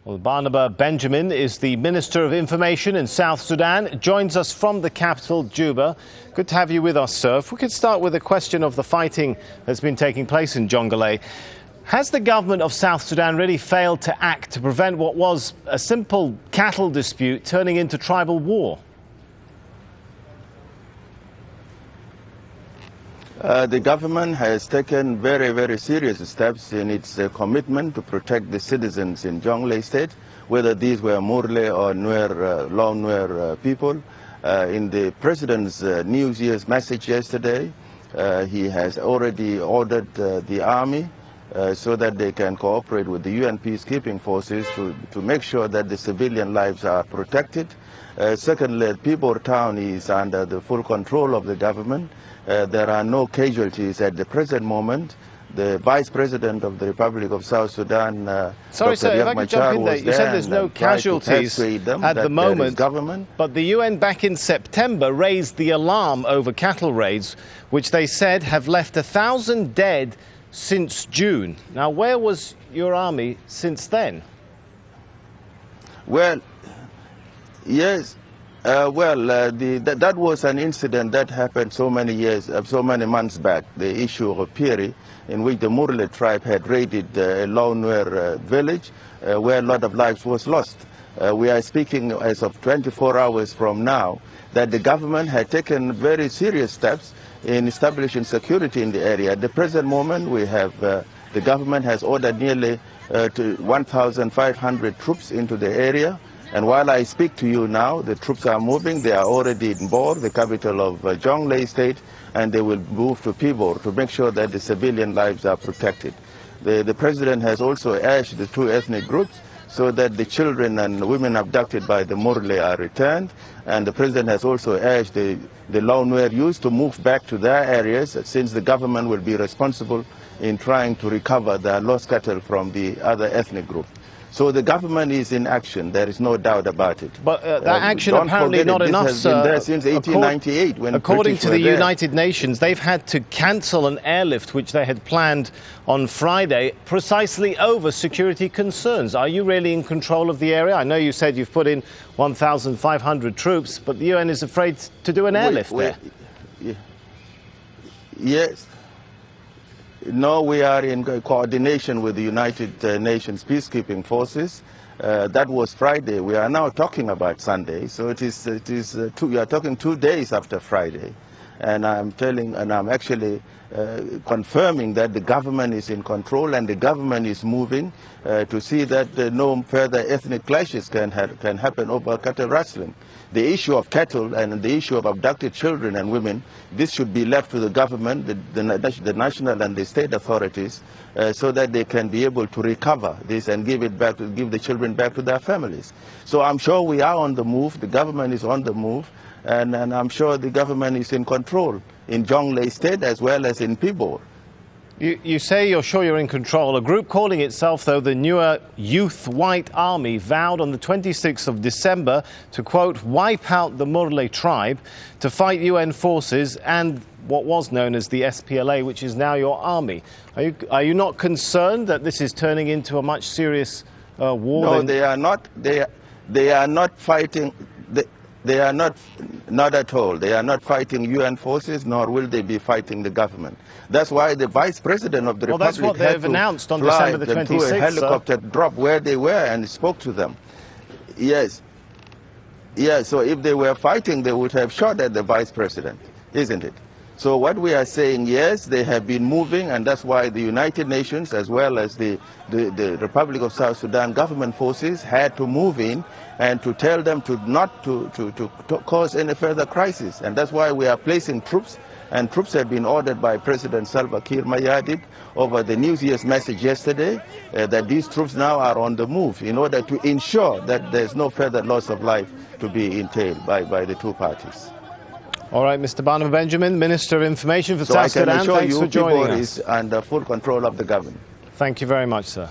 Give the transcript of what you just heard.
Well, Barnaba Benjamin is the Minister of Information in South Sudan, joins us from the capital, Juba. Good to have you with us, sir. If we could start with a question of the fighting that's been taking place in Jonglei. Has the government of South Sudan really failed to act to prevent what was a simple cattle dispute turning into tribal war? The government has taken very, very serious steps in its commitment to protect the citizens in Jonglei State, whether these were MURLE or NUER, long NUER people. In the President's New Year's message yesterday, he has already ordered the army so that they can cooperate with the UN peacekeeping forces to make sure that the civilian lives are protected. Secondly, Pibor town is under the full control of the government. There are no casualties at the present moment. The Vice President of the Republic of South Sudan, Sorry, sir, if I could jump in there. You said there's no casualties at the moment, but the UN back in September raised the alarm over cattle raids, which they said have left 1,000 dead since June. Now, where was your army since then? Well, yes. That was an incident that happened so many months back, the issue of Piri, in which the MURLE tribe had raided a low NUER village where a lot of lives was lost. We are speaking as of 24 hours from now that the government had taken very serious steps in establishing security in the area. At the present moment, we have the government has ordered nearly 1,500 troops into the area. And while I speak to you now, the troops are moving. They are already in Bor, the capital of Jonglei State, and they will move to Pibor to make sure that the civilian lives are protected. The President has also urged the two ethnic groups so that the children and women abducted by the MURLE are returned. And the President has also urged the low NUER youth to move back to their areas, since the government will be responsible in trying to recover their lost cattle from the other ethnic group. So the government is in action, there is no doubt about it. But that action apparently not enough, sir. It has been there since 1898 when according to the United Nations, they've had to cancel an airlift which they had planned on Friday precisely over security concerns. Are you really in control of the area? I know you said you've put in 1,500 troops, but the UN is afraid to do an airlift there. Yes. No, we are in coordination with the United Nations peacekeeping forces. That was Friday. We are now talking about Sunday, so we are talking 2 days after Friday, and I'm actually confirming that the government is in control and the government is moving to see that no further ethnic clashes can happen over cattle rustling. The issue of cattle and the issue of abducted children and women, this should be left to the government, the national and the state authorities, so that they can be able to recover this and give the children back to their families. So I'm sure we are on the move, the government is on the move, and I'm sure the government is in control in Jonglei State as well as in Pibor. You say you're sure you're in control. A group calling itself, though, the NUER Youth White Army vowed on the 26th of December to, quote, wipe out the MURLE tribe to fight UN forces and what was known as the SPLA, which is now your army. Are you not concerned that this is turning into a much serious war? No, they are not. They are not fighting. They are not at all. They are not fighting UN forces, nor will they be fighting the government. That's why the Vice President of the Republic that's what they've announced on December the 26th, to a helicopter drop where they were and spoke to them. Yes. Yeah, so if they were fighting, they would have shot at the Vice President, isn't it? So what we are saying, yes, they have been moving, and that's why the United Nations, as well as the Republic of South Sudan government forces, had to move in and to tell them not to cause any further crisis. And that's why we are placing troops, and troops have been ordered by President Salva Kiir Mayardit over the New Year's message yesterday, that these troops now are on the move in order to ensure that there's no further loss of life to be entailed by the two parties. All right, Mr. Barnaba Benjamin, Minister of Information for South Sudan, thanks for joining us. Is under full control of the government. Thank you very much, sir.